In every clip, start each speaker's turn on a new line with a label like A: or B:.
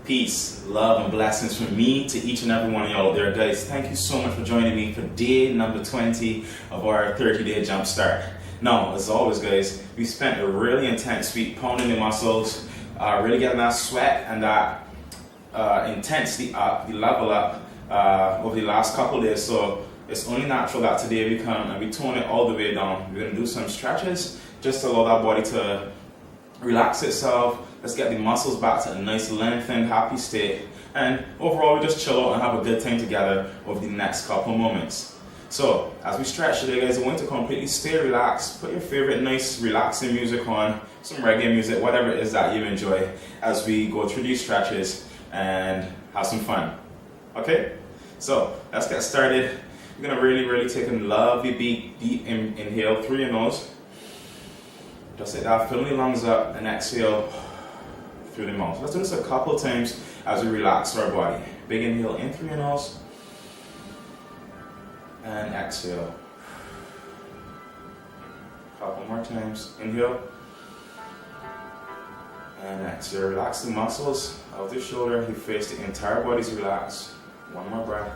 A: Peace, love, and blessings from me to each and every one of y'all out there, guys. Thank you so much for joining me for day number 20 of our 30-day jump start. Now, as always, guys, we spent a really intense week pounding the muscles, really getting that sweat and that intensity up, the level up over the last couple days. So it's only natural that today we come and we tone it all the way down. We're going to do some stretches just to allow that body to relax itself. Let's get the muscles back to a nice lengthened, happy state. And overall, we just chill out and have a good time together over the next couple moments. So, as we stretch today, guys, I want you to completely stay relaxed. Put your favorite nice, relaxing music on, some reggae music, whatever it is that you enjoy as we go through these stretches and have some fun. Okay? So, let's get started. We're going to really take a lovely deep inhale through your nose. Just like that, fill your lungs up and exhale through the mouth. Let's do this a couple of times as we relax our body. Big inhale in through your nose and exhale. Couple more times. Inhale and exhale. Relax the muscles of the shoulder, the face, the entire body's relaxed. One more breath.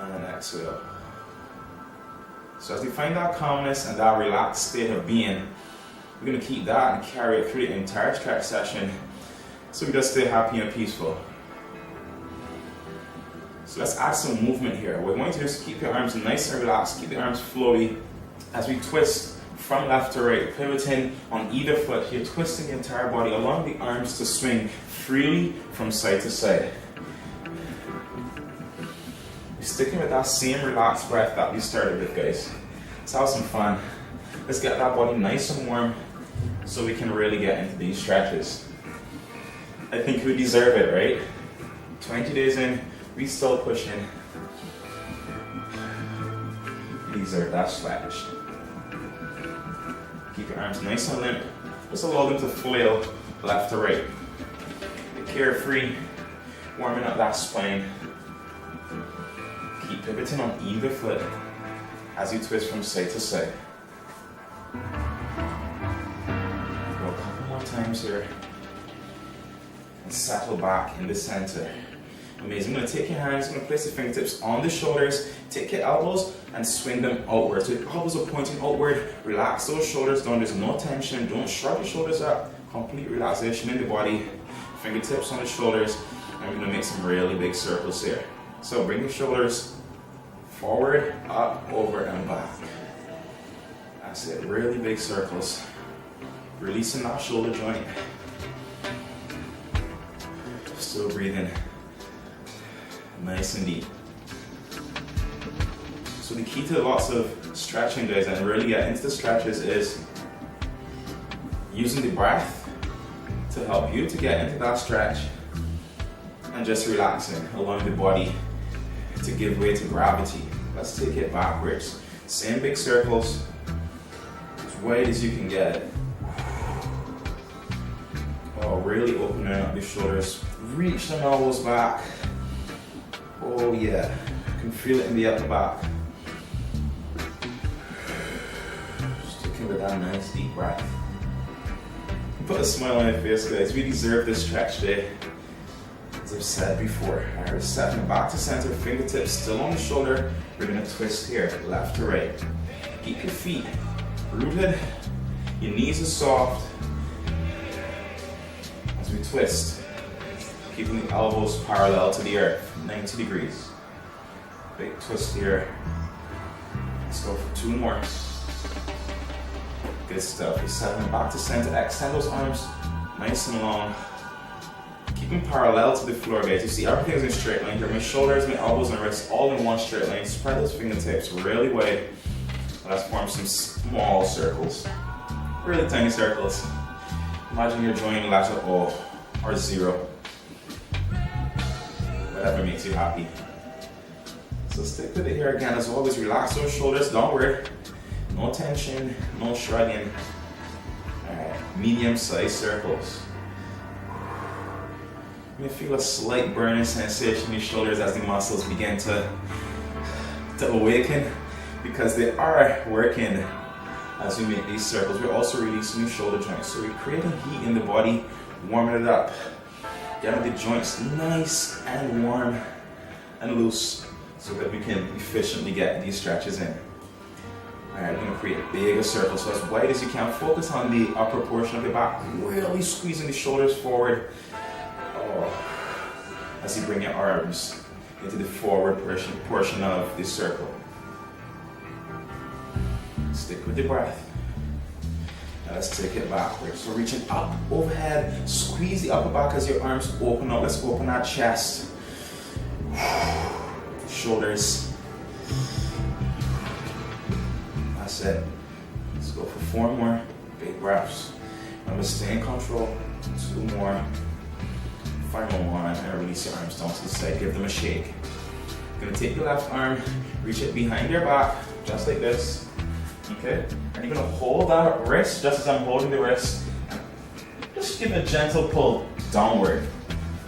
A: And exhale. So as we find that calmness and that relaxed state of being, we're going to keep that and carry it through the entire stretch session so we just stay happy and peaceful. So let's add some movement here. What we want to do is keep your arms nice and relaxed, keep the arms flowy as we twist from left to right, pivoting on either foot. You're twisting the entire body, allowing the arms to swing freely from side to side. We're sticking with that same relaxed breath that we started with, guys. Let's have some fun. Let's get that body nice and warm so we can really get into these stretches. I think we deserve it, right? 20 days in, we still pushing. We deserve that stretch. Keep your arms nice and limp. Just allow them to flail left to right. Carefree, warming up that spine. Keep pivoting on either foot as you twist from side to side. Go a couple more times here. And settle back in the center. Amazing. I'm going to take your hands, I'm going to place the fingertips on the shoulders, take your elbows and swing them outward. So your elbows are pointing outward. Relax those shoulders down. There's no tension. Don't shrug your shoulders up. Complete relaxation in the body. Fingertips on the shoulders. And we're going to make some really big circles here. So bring your shoulders forward, up, over, and back. That's it. Really big circles. Releasing that shoulder joint. Still breathing. Nice and deep. So the key to lots of stretching, guys, and really get into the stretches is using the breath to help you to get into that stretch and just relaxing, allowing the body to give way to gravity. Let's take it backwards. Same big circles, as wide as you can get it. Oh, really opening up the shoulders. Reach the elbows back. Oh yeah, you can feel it in the upper back. Sticking with that nice deep breath. Put a smile on your face, guys. We deserve this stretch day. As I've said before, alright, stepping back to center, fingertips still on the shoulder. We're going to twist here, left to right. Keep your feet rooted, your knees are soft. As we twist, keeping the elbows parallel to the earth, 90 degrees. Big twist here. Let's go for 2 more. Good stuff. You're settling back to center. Extend those arms nice and long. Keep them parallel to the floor, guys. You see everything's in a straight line here. My shoulders, my elbows, and wrists all in one straight line. Spread those fingertips really wide. Let's form some small circles. Really tiny circles. Imagine you're joining letter O or 0. Whatever makes you happy. So stick with it here again. As always, relax those shoulders downward. No tension, no shrugging. Alright, medium-sized circles. You may feel a slight burning sensation in your shoulders as the muscles begin to awaken, because they are working As we make these circles, we're also releasing the shoulder joints. So we're creating heat in the body, warming it up, getting the joints nice and warm and loose so that we can efficiently get these stretches in. Alright, we're going to create bigger circles. So as wide as you can, focus on the upper portion of your back, really squeezing the shoulders forward. As you bring your arms into the forward portion of the circle. Stick with the breath. Now let's take it backwards. So reaching up overhead, squeeze the upper back as your arms open up. Let's open our chest. Shoulders. That's it. Let's go for 4 more big breaths. Remember, stay in control. 2 more. Final one, and release your arms down to the side. Give them a shake. You're gonna take your left arm, reach it behind your back, just like this. Okay? And you're gonna hold that wrist just as I'm holding the wrist. And just give a gentle pull downward.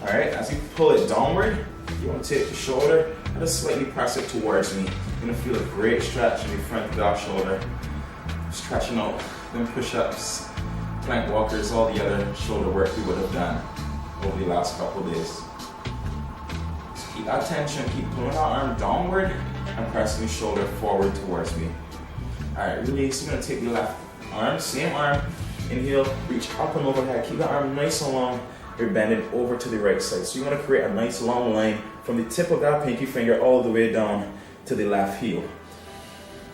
A: Alright? As you pull it downward, you want to take the shoulder and just slightly press it towards me. You're gonna feel a great stretch in the front of that shoulder. Stretching out, then push-ups, plank walkers, all the other shoulder work we would have done over the last couple of days. So keep that tension, keep pulling that arm downward and pressing the shoulder forward towards me. Alright, release. You're going to take your left arm, same arm, inhale, reach up and overhead. Keep the arm nice and long. You're bending over to the right side. So you want to create a nice long line from the tip of that pinky finger all the way down to the left heel.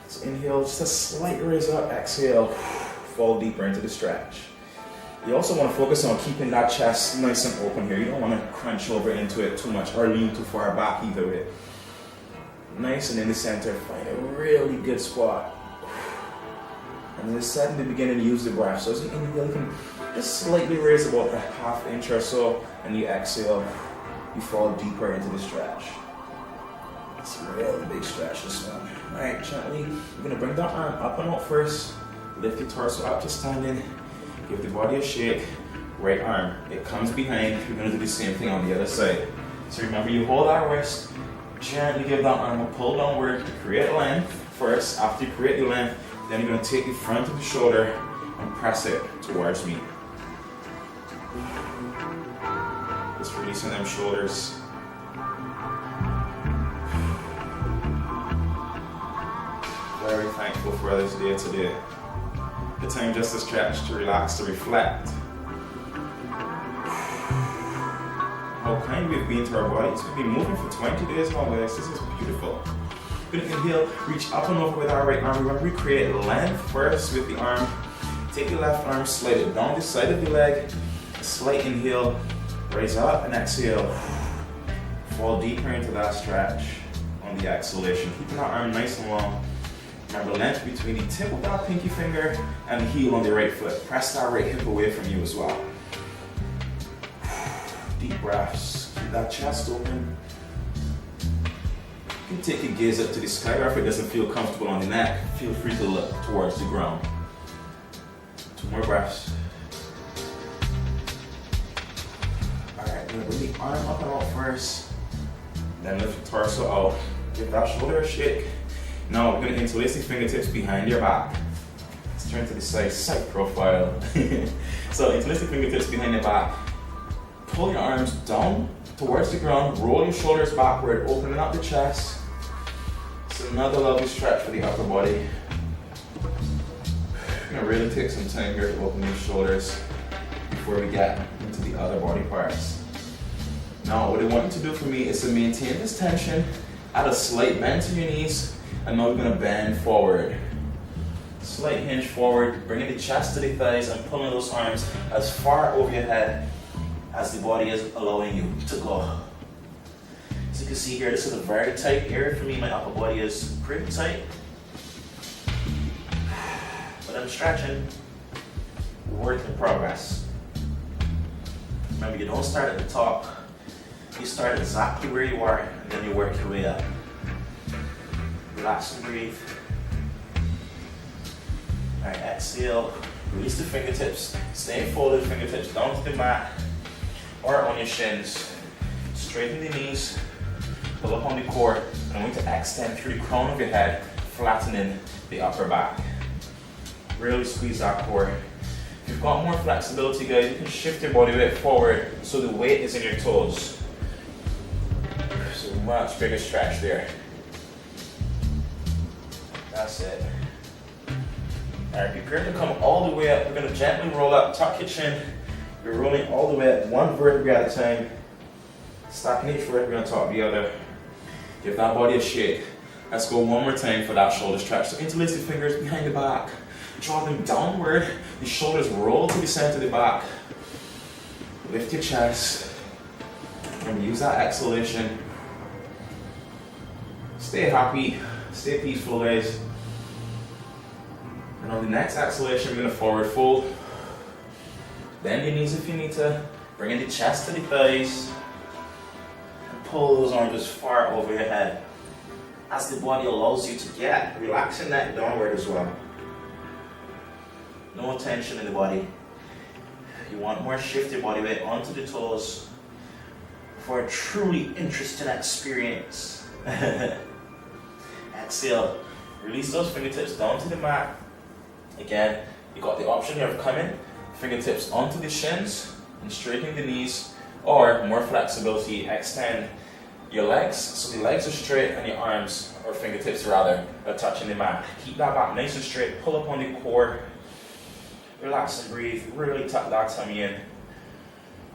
A: So inhale, just a slight raise up, exhale, fall deeper into the stretch. You also want to focus on keeping that chest nice and open here. You don't want to crunch over into it too much or lean too far back either way. Nice and in the center, find a really good spot. And as I said in the beginning, use the breath. So as you inhale, you can just slightly raise about a ½ inch or so, and you exhale, you fall deeper into the stretch. It's a really big stretch, this one. Alright, gently, you're going to bring that arm up and out first. Lift your torso up to standing. Give the body a shake. Right arm, it comes behind. You're going to do the same thing on the other side. So remember, you hold that wrist, gently give that arm a pull downward to create length first. After you create the length, then you're going to take the front of the shoulder and press it towards me. Just releasing them shoulders. Very thankful for others day today. The time just to stretch, to relax, to reflect. How kind we've been to our bodies. We've been moving for 20 days now, guys. This is beautiful. We're going to inhale, reach up and over with our right arm. Remember, we create length first with the arm. Take the left arm, slide it down the side of the leg. A slight inhale, raise up and exhale. Fall deeper into that stretch on the exhalation. Keeping that arm nice and long. Remember, length between the tip of that pinky finger and the heel on the right foot. Press that right hip away from you as well. Deep breaths. Keep that chest open. You can take your gaze up to the sky, or if it doesn't feel comfortable on the neck, feel free to look towards the ground. 2 more breaths. Alright, we're going to bring the arm up and out first. Then lift the torso out. Give that shoulder a shake. Now we're going to interlace the fingertips behind your back. Let's turn to the side profile. So interlace the fingertips behind your back. Pull your arms down towards the ground. Roll your shoulders backward, opening up the chest. It's another lovely stretch for the upper body. We're going to really take some time here to open these shoulders before we get into the other body parts. Now what I want you to do for me is to maintain this tension, add a slight bend to your knees. And now we're going to bend forward. Slight hinge forward, bringing the chest to the thighs and pulling those arms as far over your head as the body is allowing you to go. As you can see here, this is a very tight area for me. My upper body is pretty tight. But I'm stretching. Work in progress. Remember, you don't start at the top. You start exactly where you are, and then you work your way up. Relax and breathe. Alright, exhale. Release the fingertips. Stay folded, fingertips down to the mat or on your shins. Straighten the knees. Pull up on the core. And I'm going to extend through the crown of your head, flattening the upper back. Really squeeze that core. If you've got more flexibility, guys, you can shift your body weight forward so the weight is in your toes. So much bigger stretch there. That's it. Alright, prepare to come all the way up. We're going to gently roll up, tuck your chin. You're rolling all the way up, one vertebrae at a time. Stacking each vertebrae on top of the other. Give that body a shake. Let's go one more time for that shoulder stretch. So interlace the fingers behind the back. Draw them downward. The shoulders roll to the center of the back. Lift your chest. And use that exhalation. Stay happy. Stay peaceful, guys. And on the next exhalation, we're going to forward fold. Bend your knees if you need to. Bring in the chest to the thighs. And pull those arms as far over your head as the body allows you to get. Relax your neck downward as well. No tension in the body. You want more shift your body weight onto the toes for a truly interesting experience. Exhale. Release those fingertips down to the mat. Again, you got the option here of coming fingertips onto the shins and straightening the knees, or more flexibility, extend your legs so the legs are straight and your arms, or fingertips rather, are touching the mat. Keep that back nice and straight, pull up on the core, relax and breathe, really tuck that tummy in.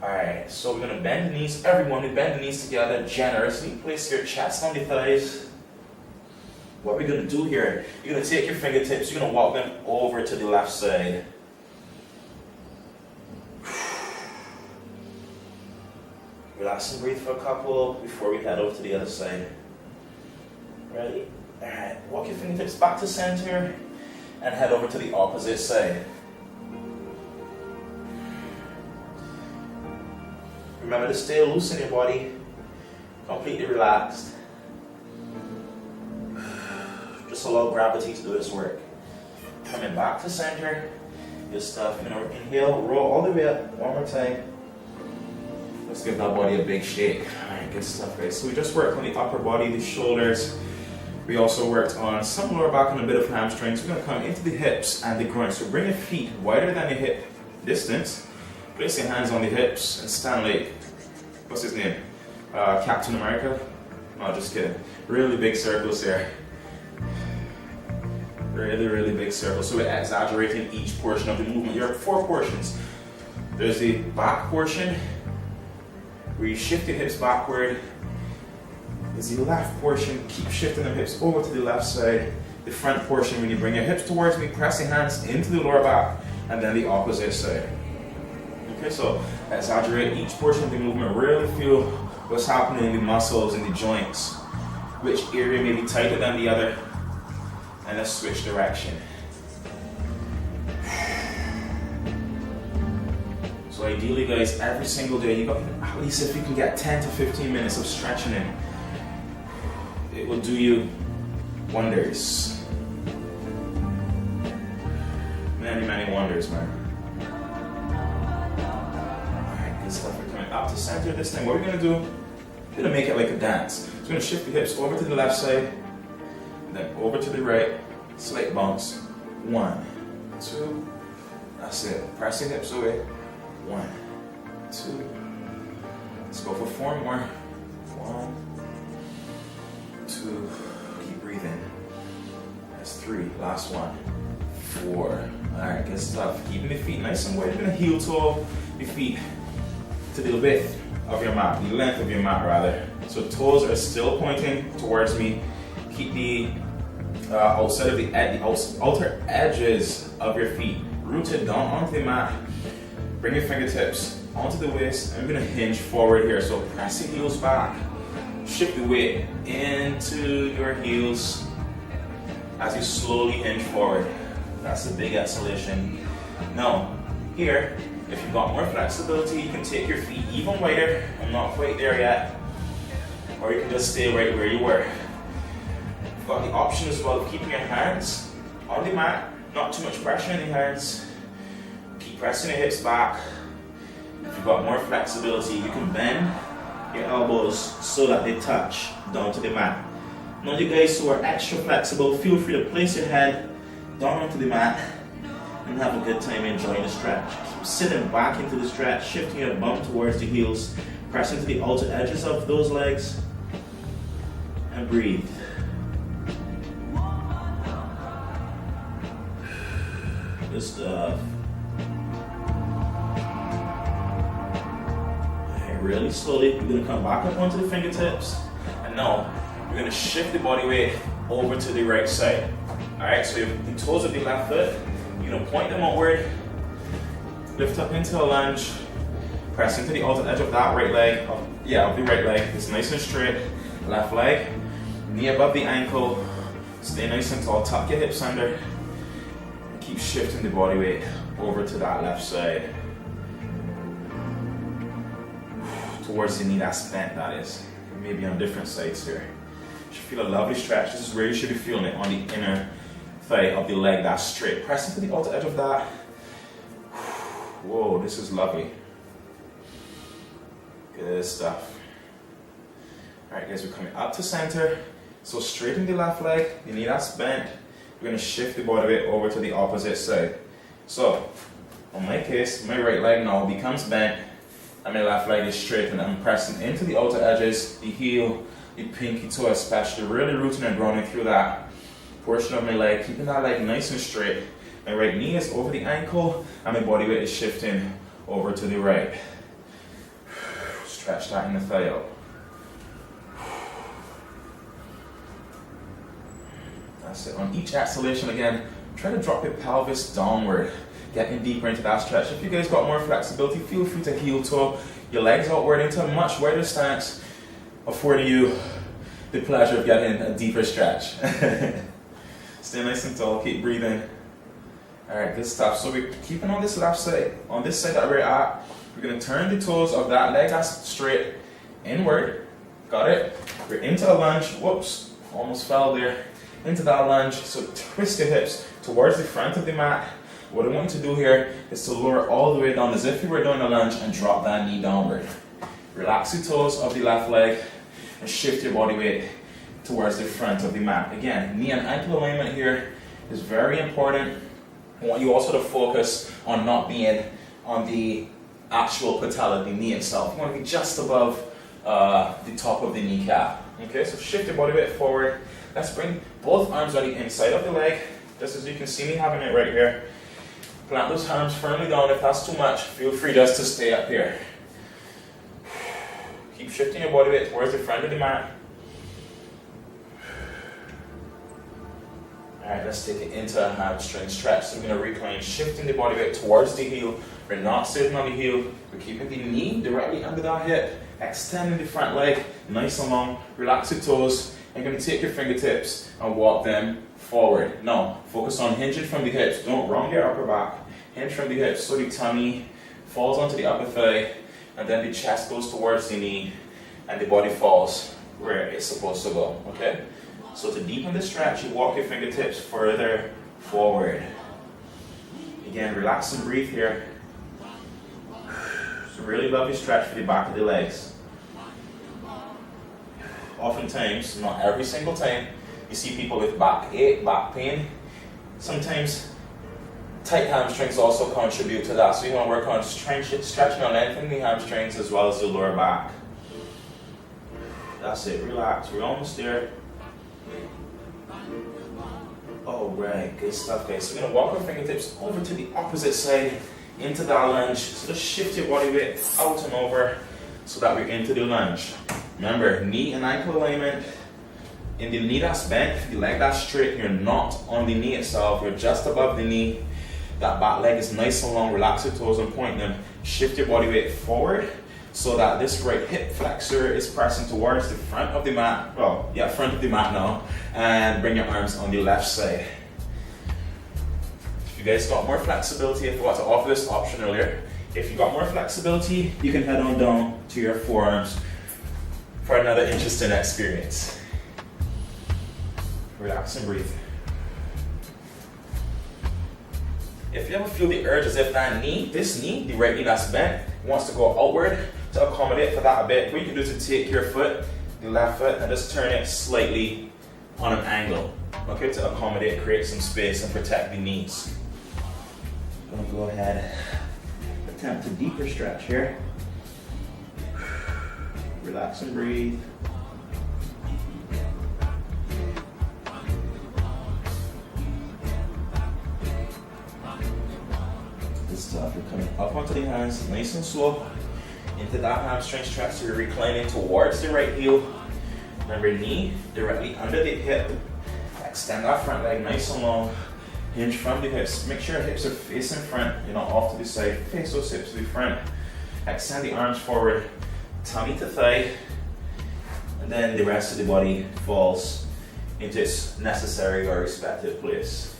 A: Alright, so we're going to bend the knees, everyone, we bend the knees together generously, place your chest on the thighs. What we're going to do here, you're going to take your fingertips, you're going to walk them over to the left side. Relax and breathe for a couple before we head over to the other side. Ready? Alright, walk your fingertips back to center and head over to the opposite side. Remember to stay loose in your body, completely relaxed. Just allow gravity to do its work. Coming back to center, good stuff. You're gonna inhale, roll all the way up, one more time. Let's give that body a big shake. Alright, good stuff, guys. So we just worked on the upper body, the shoulders. We also worked on some lower back and a bit of hamstrings. We're gonna come into the hips and the groin. So bring your feet wider than your hip distance. Place your hands on the hips and stand like, what's his name? Captain America? No, just kidding. Really big circles there. Really, really big circles. So we're exaggerating each portion of the movement. There are 4 portions. There's the back portion, where you shift your hips backward. There's the left portion, keep shifting the hips over to the left side. The front portion, when you bring your hips towards me, press your hands into the lower back, and then the opposite side. Okay, so exaggerate each portion of the movement. Really feel what's happening in the muscles and the joints. Which area may be tighter than the other. And let's switch direction. So ideally, guys, every single day, you got at least if you can get 10 to 15 minutes of stretching in, it will do you wonders. Many, many wonders, man. Alright, good stuff. We're coming up to center this time. What we're gonna do, we're gonna make it like a dance. So we're gonna shift the hips over to the left side, then over to the right, slight bounce. 1, 2, that's it. Press your hips away. 1, 2. Let's go for 4 more. 1, 2. Keep breathing. That's 3. Last one. 4. Alright, good stuff. Keeping the feet nice and wide. You're gonna heel toe your feet to the width of your mat, the length of your mat rather. So toes are still pointing towards me. Keep the outside of the outer edges of your feet rooted down onto the mat. Bring your fingertips onto the waist. I'm gonna hinge forward here. So press your heels back. Shift the weight into your heels as you slowly hinge forward. That's a big exhalation. Now, here, if you've got more flexibility, you can take your feet even wider. I'm not quite there yet. Or you can just stay right where you were. You've got the option as well of keeping your hands on the mat, not too much pressure in the hands. Keep pressing your hips back. If you've got more flexibility, you can bend your elbows so that they touch down to the mat. Now you guys who are extra flexible, feel free to place your head down onto the mat and have a good time enjoying the stretch. Keep sitting back into the stretch, shifting your bum towards the heels, pressing to the outer edges of those legs, and breathe. Good stuff. Alright, really slowly, we're going to come back up onto the fingertips, and now we're going to shift the body weight over to the right side. Alright, so the toes of the left foot, you're going to point them outward, lift up into a lunge, press into the outer edge of that right leg, of the right leg. It's nice and straight. Left leg, knee above the ankle, stay nice and tall, tuck your hips under, and keep shifting the body weight over to that left side. Towards the knee that's bent, that is. Maybe on different sides here. You should feel a lovely stretch. This is where you should be feeling it, on the inner thigh of the leg that's straight. Press into the outer edge of that. Whoa, this is lovely. Good stuff. Alright guys, we're coming up to center. So straighten the left leg, the knee that's bent. We're going to shift the body weight over to the opposite side. So, on my case, my right leg now becomes bent, and my left leg is straight, and I'm pressing into the outer edges, the heel, the pinky toe especially, really rooting and grounding through that portion of my leg, keeping that leg nice and straight. My right knee is over the ankle, and my body weight is shifting over to the right. Stretch that in the thigh out. That's it. On each exhalation again, try to drop your pelvis downward, getting deeper into that stretch. If you guys got more flexibility, feel free to heel toe your legs outward into a much wider stance, affording you the pleasure of getting a deeper stretch. Stay nice and tall, keep breathing. Alright, good stuff. So we're keeping on this left side. On this side that we're at, we're going to turn the toes of that leg that's straight inward. Got it? We're into a lunge. Whoops, almost fell there. Into that lunge. So twist your hips towards the front of the mat. What I want you to do here is to lower all the way down as if you were doing a lunge and drop that knee downward. Relax the toes of the left leg and shift your body weight towards the front of the mat. Again, knee and ankle alignment here is very important. I want you also to focus on not being on the actual patella, the knee itself. You want to be just above the top of the kneecap. Okay, so shift your body weight forward. Let's bring both arms on the inside of the leg, just as you can see me having it right here. Plant those arms firmly down. If that's too much, feel free just to stay up here. Keep shifting your body weight towards the front of the mat. Alright, let's take it into a hamstring stretch. So we're going to recline, shifting the body weight towards the heel. We're not sitting on the heel. We're keeping the knee directly under that hip. Extending the front leg nice and long. Relax your toes. You're going to take your fingertips and walk them forward. Now, focus on hinging from the hips. Don't round your upper back. Hinge from the hips so the tummy falls onto the upper thigh, and then the chest goes towards the knee, and the body falls where it's supposed to go. Okay? So to deepen the stretch, you walk your fingertips further forward. Again, relax and breathe here. It's a really lovely stretch for the back of the legs. Oftentimes, not every single time, you see people with back ache, back pain. Sometimes tight hamstrings also contribute to that. So you want to work on stretching and lengthening the hamstrings as well as the lower back. That's it, relax, we're almost there. Alright, good stuff guys. So we're going to walk our fingertips over to the opposite side, into that lunge. So just shift your body weight out and over so that we're into the lunge. Remember, knee and ankle alignment. In the knee that's bent, the leg that's straight, you're not on the knee itself, you're just above the knee. That back leg is nice and long, relax your toes and point them. Shift your body weight forward so that this right hip flexor is pressing towards the front of the mat. Well, yeah, front of the mat now. And bring your arms on the left side. If you guys got more flexibility, I forgot to offer this option earlier. If you got more flexibility, you can head on down to your forearms for another interesting experience. Relax and breathe. If you ever feel the urge as if that knee, this knee, the right knee that's bent, wants to go outward, to accommodate for that a bit, what you can do is to take your foot, the left foot, and just turn it slightly on an angle, okay, to accommodate, create some space and protect the knees. Gonna go ahead, attempt a deeper stretch here. Relax and breathe. Good stuff. You're coming up onto the hands, nice and slow, into that hamstring stretch. So you're reclining towards the right heel. Remember, knee directly under the hip. Extend that front leg nice and long. Hinge from the hips. Make sure hips are facing front, you're not off to the side. Face those hips to the front. Extend the arms forward, tummy to thigh, and then the rest of the body falls into its necessary or respective place.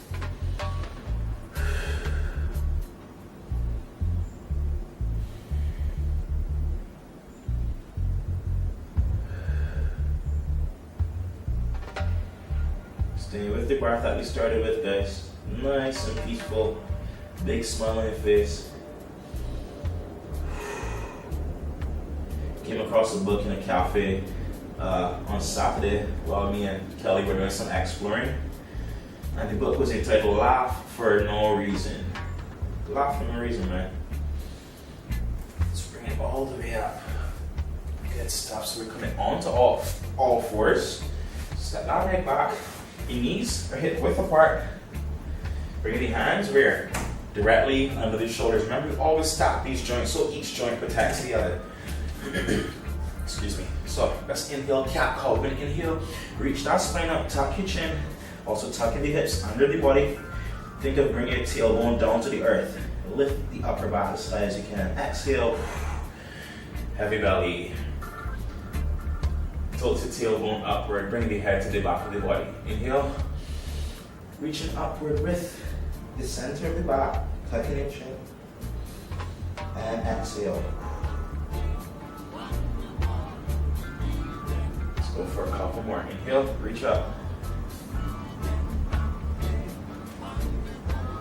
A: Stay with the breath that we started with, guys. Nice and peaceful. Big smile on your face. Came across a book in a cafe on Saturday while me and Kelly were doing some exploring. And the book was entitled Laugh for No Reason. Laugh for no reason, man. Let's bring it all the way up. Good stuff. So we're coming onto all fours. Step that leg back. Your knees are hip width apart. Bring the hands where? Directly under the shoulders. Remember, we always stack these joints so each joint protects the other. Excuse me. So let's inhale, cat cow. When inhale, reach that spine up, tuck your chin. Also tucking the hips under the body. Think of bringing your tailbone down to the earth. Lift the upper back as high as you can. Exhale, heavy belly. Tilt the tailbone upward, bring the head to the back of the body. Inhale, reaching upward with the center of the back, tucking your chin. And exhale. Let's go for a couple more. Inhale, reach up.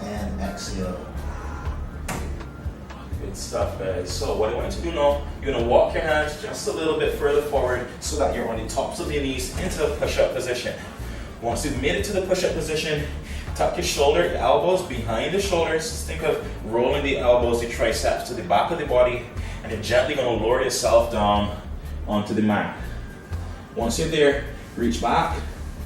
A: And exhale. Good stuff, guys. So what I want you to do now, you're going to walk your hands just a little bit further forward so that you're on the tops of your knees into a push-up position. Once you've made it to the push-up position, tuck your shoulder, your elbows behind the shoulders. Think of rolling the elbows, the triceps to the back of the body, and you're gently going to lower yourself down onto the mat. Once you're there, reach back,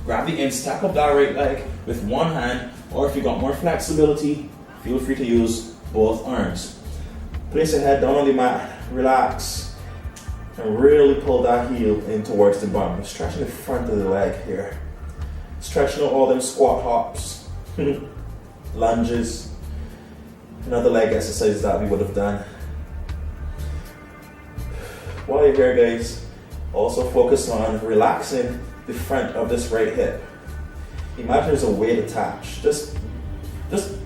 A: grab the instep of that right leg with one hand, or if you've got more flexibility, feel free to use both arms. Place your head down on the mat, relax, and really pull that heel in towards the bum. Stretching the front of the leg here. Stretching out all them squat hops, lunges, and other leg exercises that we would have done. While you're here, guys, also focus on relaxing the front of this right hip. Imagine there's a weight attached. Just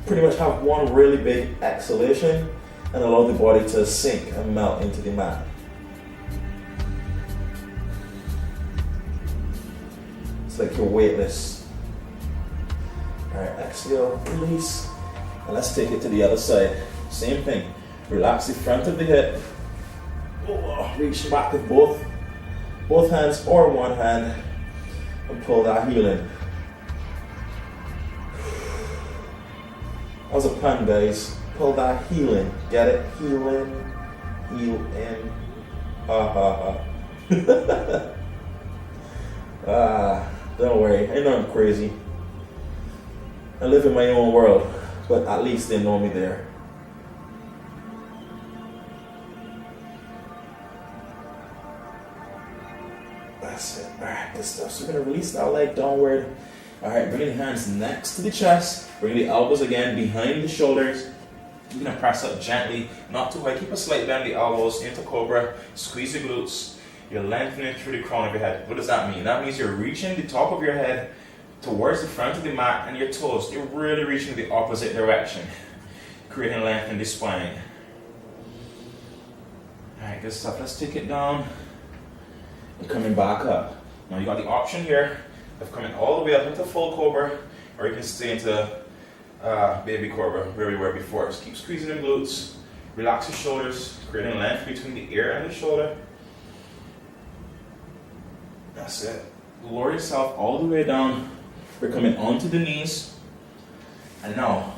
A: pretty much have one really big exhalation and allow the body to sink and melt into the mat. It's like you're weightless. Alright, exhale, release. And let's take it to the other side. Same thing. Relax the front of the hip. Reach back with both hands or one hand and pull that heel in. That was a pun, guys. Pull that heel in. Get it? Heel in. Heel in. Don't worry. I know I'm crazy. I live in my own world, but at least they know me there. That's it. Alright, good stuff. So we're going to release that leg downward. Alright, bring the hands next to the chest. Bring the elbows again behind the shoulders. You're going to press up gently, not too high. Keep a slight bend the elbows into cobra. Squeeze the glutes. You're lengthening through the crown of your head. What does that mean? That means you're reaching the top of your head towards the front of the mat and your toes. You're really reaching the opposite direction, creating length in the spine. Alright, good stuff. Let's take it down and coming back up. Now you got the option here of coming all the way up into full cobra, or you can stay into baby cobra where we were before. Just keep squeezing the glutes, relax your shoulders, creating length between the ear and the shoulder. That's it. Lower yourself all the way down. We're coming onto the knees. And now,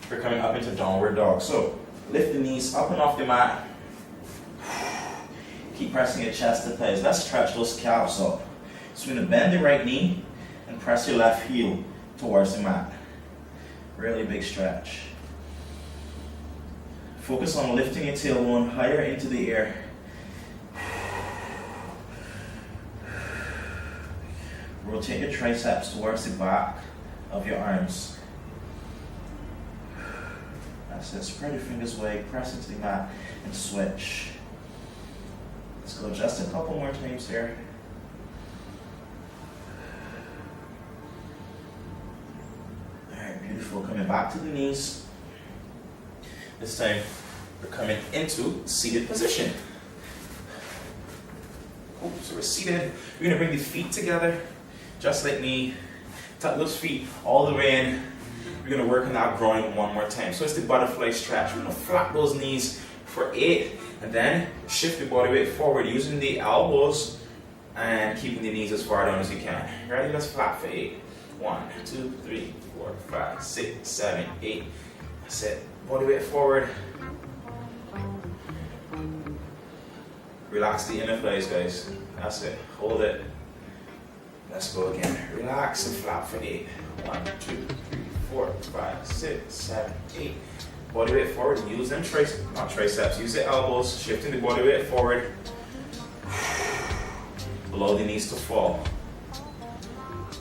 A: We're coming up into downward dog. So lift the knees up and off the mat. Keep pressing your chest to thighs. Let's stretch those calves up. So you're going to bend the right knee and press your left heel towards the mat. Really big stretch. Focus on lifting your tailbone higher into the air. Rotate your triceps towards the back of your arms. That's it. Spread your fingers wide, press into the mat, and switch. Let's go just a couple more times here. Alright, beautiful. Coming back to the knees. This time, we're coming into seated position. So we're seated. We're going to bring the feet together, just like me. Tuck those feet all the way in. We're going to work on that groin one more time. So it's the butterfly stretch. We're going to flap those knees for 8, and then shift the body weight forward using the elbows and keeping the knees as far down as you can. Ready? Let's flap for 8. 1, 2, 3, 4, 5, 6, 7, 8. That's it. Body weight forward. Relax the inner thighs, guys. That's it. Hold it. Let's go again. Relax and flap for 8. 1, 2, 3, 4, 5, 6, 7, 8. Body weight forward. Use them triceps. Use the elbows. Shifting the body weight forward. Allow the knees to fall.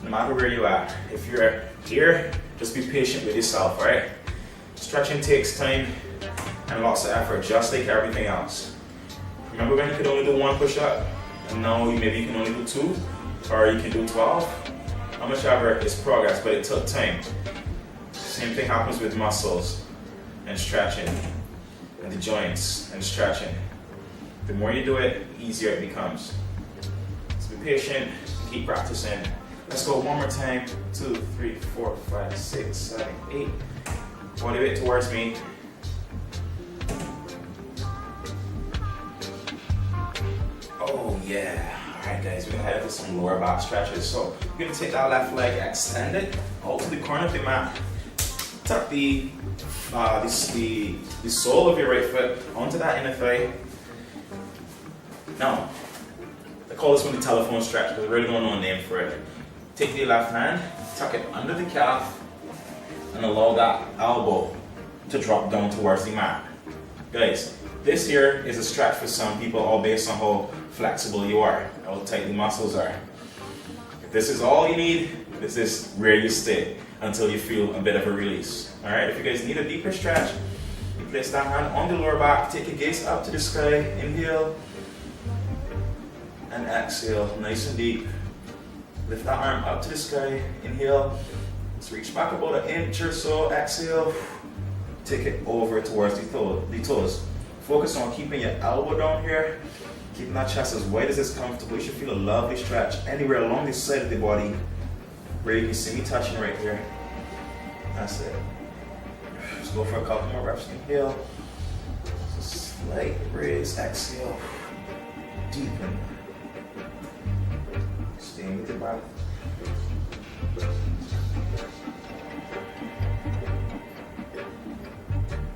A: No matter where you are. If you're here, just be patient with yourself, right? Stretching takes time and lots of effort, just like everything else. Remember when you could only do 1 push-up, and now maybe you can only do 2, or you can do 12? How much ever is progress, but it took time. Same thing happens with muscles and stretching, and the joints and stretching. The more you do it, the easier it becomes. So be patient, keep practicing. Let's go one more time. 2, 3, 4, 5, 6, 7, 8. Body weight towards me. Oh yeah. Alright guys, we're gonna head into some lower back stretches. So you're gonna take that left leg, extend it out to the corner of the mat. Tuck the sole of your right foot onto that inner thigh. Now, I call this one the telephone stretch because I really don't know a name for it. Take the left hand, tuck it under the calf, and allow that elbow to drop down towards the mat. Guys, this here is a stretch for some people, all based on how flexible you are, how tight the muscles are. If this is all you need, this is where you stay until you feel a bit of a release. Alright, if you guys need a deeper stretch, you place that hand on the lower back, take your gaze up to the sky, inhale, and exhale, nice and deep. Lift that arm up to the sky, inhale, let's reach back about an inch or so, exhale, take it over towards the toes. Focus on keeping your elbow down here, keeping that chest as wide as is comfortable. You should feel a lovely stretch anywhere along the side of the body where you can see me touching right here. That's it. Let's go for a couple more reps. Inhale, slight raise, exhale, deepen. Stay with your breath.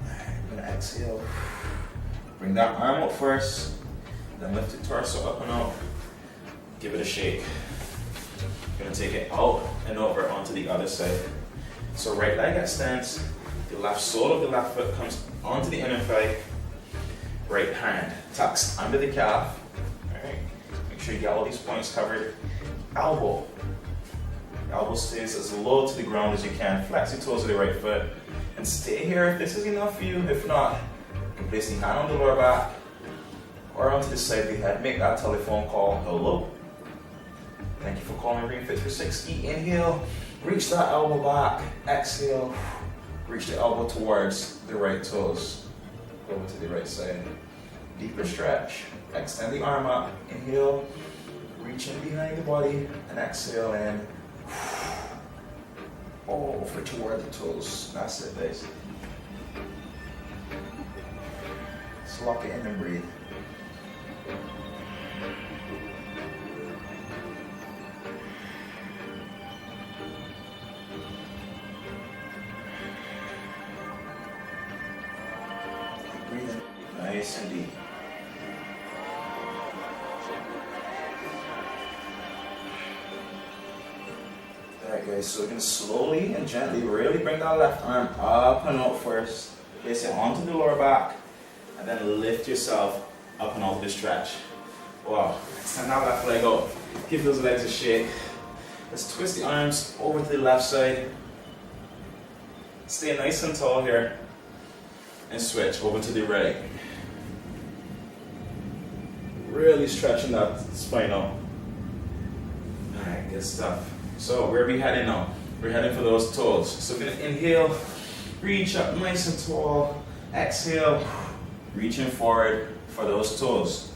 A: I'm gonna exhale. Bring that arm up first, then lift the torso up and out. Give it a shake. You're gonna take it out and over onto the other side. So right leg extends, the left sole of the left foot comes onto the inner thigh, right hand tucks under the calf. Alright, make sure you get all these points covered. Elbow. Elbow stays as low to the ground as you can. Flex your toes of the right foot and stay here if this is enough for you. If not, you can place the hand on the lower back or onto the side of the head. Make that telephone call. Hello. Thank you for calling Ring Fit 360. Inhale, reach that elbow back. Exhale, reach the elbow towards the right toes. Over to the right side. Deeper stretch. Extend the arm up. Inhale, reach in behind the body, and exhale and over toward the toes. That's it, guys. So lock it in and breathe. nice and deep. Alright guys, so we're going to slowly and gently really bring that left arm up and out first. Place it onto the lower back and then lift yourself up and out of the stretch. Wow, extend that left leg out. Give those legs a shake. Let's twist the arms over to the left side. Stay nice and tall here. And switch over to the right. Really stretching that spine out. Alright, good stuff. So where are we heading now? We're heading for those toes. So we're going to inhale, reach up nice and tall. Exhale, reaching forward for those toes.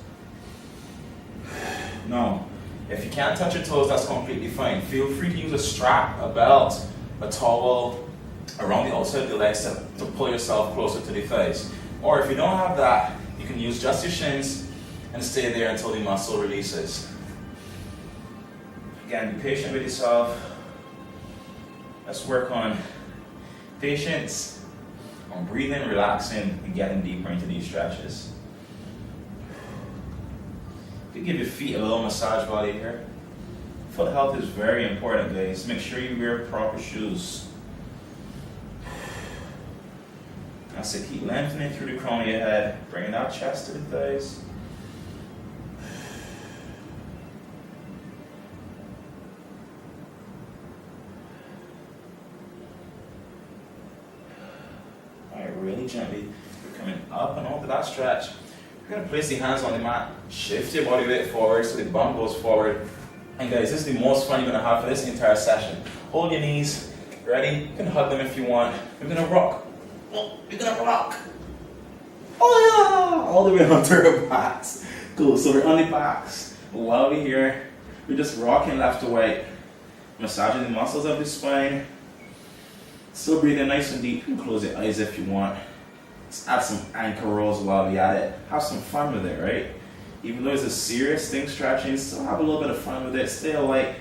A: Now, if you can't touch your toes, that's completely fine. Feel free to use a strap, a belt, a towel around the outside of the legs to pull yourself closer to the thighs. Or if you don't have that, you can use just your shins and stay there until the muscle releases. Again, be patient with yourself. Let's work on patience, on breathing, relaxing, and getting deeper into these stretches. You give your feet a little massage body here. Foot health is very important, guys. Make sure you wear proper shoes. That's it. Keep lengthening through the crown of your head, bringing that chest to the thighs. Alright, really gently. We're coming up and onto that stretch. You're going to place the hands on the mat, shift your body weight forward so the bum goes forward. And guys, this is the most fun you're going to have for this entire session. Hold your knees, ready? You can hug them if you want. We're going to rock. Oh, we're going to rock. Oh yeah! All the way onto our backs. Cool, so we're on the backs. While we're here, we're just rocking left to right. Massaging the muscles of the spine. Still breathing nice and deep. You can close your eyes if you want. Let's add some ankle rolls while we at it. Have some fun with it, right? Even though it's a serious thing, stretching, still have a little bit of fun with it. Stay light,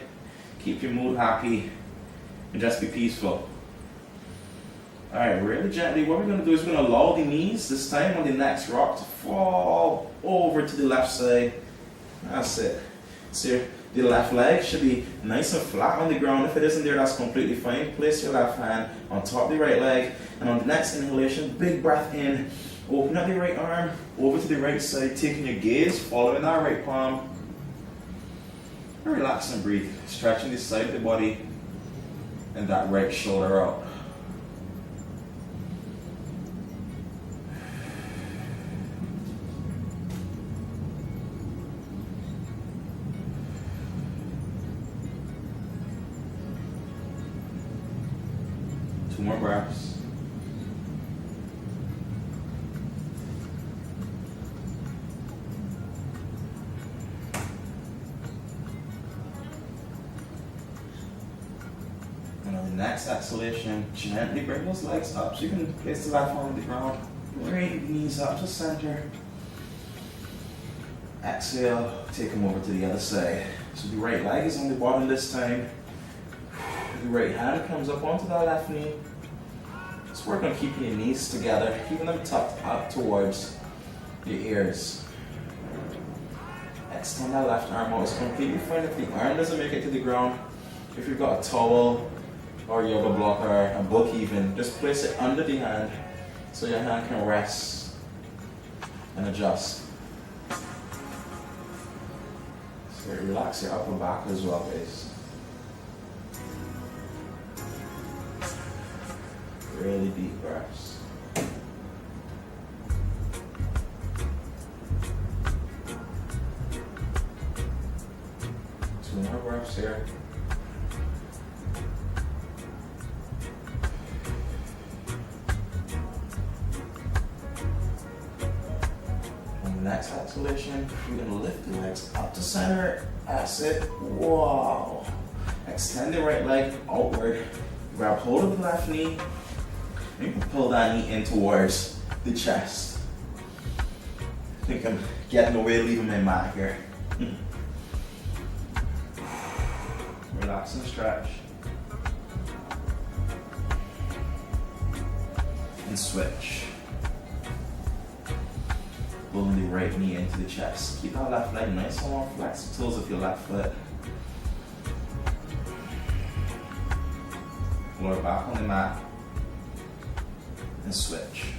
A: keep your mood happy, and just be peaceful. Alright, really gently, what we're going to do is we're going to allow the knees, this time on the next rock, to fall over to the left side. That's it. So the left leg should be nice and flat on the ground. If it isn't there, that's completely fine. Place your left hand on top of the right leg, and on the next inhalation, big breath in. Open up the right arm, over to the right side, taking your gaze, following that right palm. And relax and breathe, stretching the side of the body and that right shoulder out. Two more breaths. And on the next exhalation, gently bring those legs up so you can place the left arm on the ground. Bring the knees up to center. Exhale, take them over to the other side. So the right leg is on the bottom this time. The right hand comes up onto that left knee. Let's work on keeping your knees together, keeping them tucked up towards your ears. Extend that left arm out. It's completely fine if the arm doesn't make it to the ground. If you've got a towel or a yoga block or a book even, just place it under the hand so your hand can rest and adjust. So relax your upper back as well, guys. Really deep breaths. Two more breaths here. On the next exhalation, we're going to lift the legs up to center. That's it. Wow. Extend the right leg outward. Grab hold of the left knee. You can pull that knee in towards the chest. I think I'm getting away, leaving my mat here. Relax and stretch. And switch. pulling the right knee into the chest. Keep that left leg nice and long. Flex the toes of your left foot. Lower back on the mat. And switch.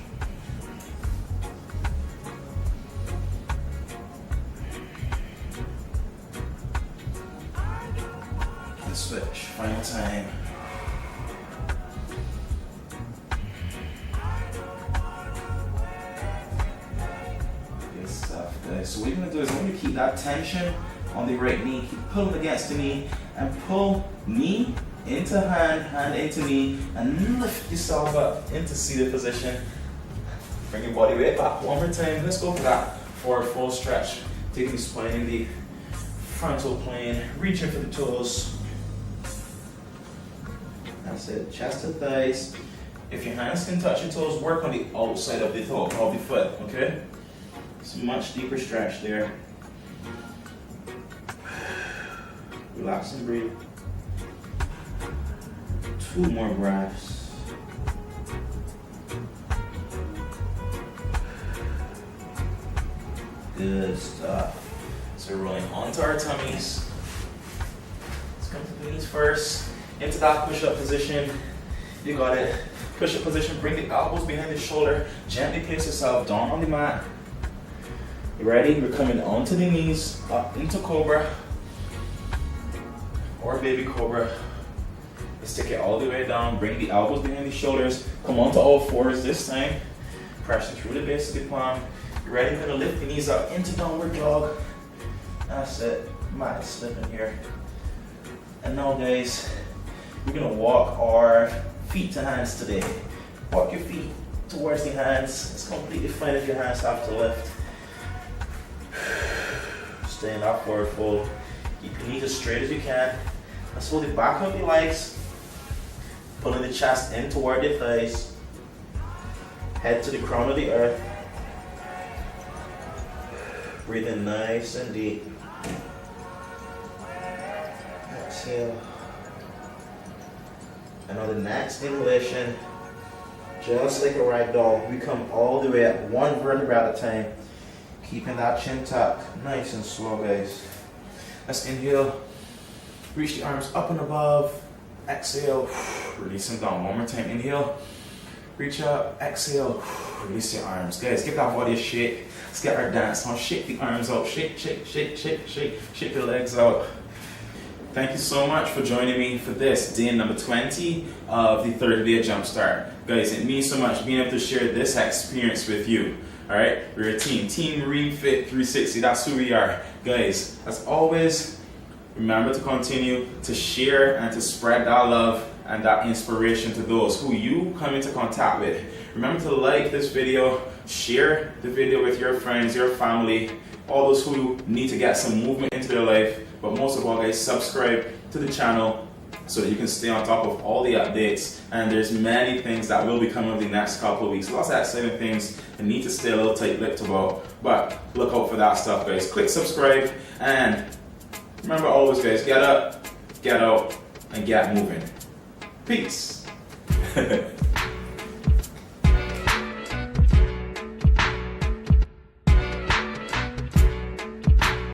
A: And switch. Final time. Good stuff, guys. So what you're gonna do is when you keep that tension on the right knee, keep pulling against the knee, and pull knee into hand, hand into knee, and lift yourself up into seated position. Bring your body weight back. One more time. Let's go for that forward full stretch. Taking the spine in the frontal plane, reaching for the toes. That's it. Chest to thighs. If your hands can touch your toes, work on the outside of the toe, of the foot. Okay? It's a much deeper stretch there. Relax and breathe. 2 more breaths. Good stuff. So we're rolling onto our tummies. Let's come to the knees first. Into that push-up position. You got it. Push-up position. Bring the elbows behind the shoulder. Gently place yourself down on the mat. You ready? We're coming onto the knees, up into cobra or baby cobra. Stick it all the way down, bring the elbows behind the shoulders, come onto all fours this time, pressing through the base of the palm. You ready? We're gonna lift the knees up into downward dog. That's it, mat is slipping here. And now guys, we're gonna walk our feet to hands today. Walk your feet towards the hands. It's completely fine if your hands have to lift. Stay in that forward fold. Keep your knees as straight as you can. Let's hold the back of your legs. Pulling the chest in toward the thighs. Head to the crown of the earth. Breathe in nice and deep. Exhale. And on the next inhalation, just like a rag doll, we come all the way up, one vertebra at a time. Keeping that chin tucked, nice and slow, guys. Let's inhale. Reach the arms up and above. Exhale, release them down. One more time, inhale, reach up, exhale, release your arms. Guys, give that body a shake. Let's get our dance on. Shake the arms out, shake, shake, shake, shake, shake, shake the legs out. Thank you so much for joining me for this day number 20 of the 30-day Jumpstart. Guys, it means so much being able to share this experience with you. All right, we're a team, Team Marine Fit 360, that's who we are. Guys, as always, remember to continue to share and to spread that love and that inspiration to those who you come into contact with. Remember to like this video, share the video with your friends, your family, all those who need to get some movement into their life. But most of all, guys, subscribe to the channel so that you can stay on top of all the updates. And there's many things that will be coming over the next couple of weeks. Lots of exciting things that need to stay a little tight-lipped about. But look out for that stuff, guys. Click subscribe, and remember always, guys, get up, get out, and get moving. Peace.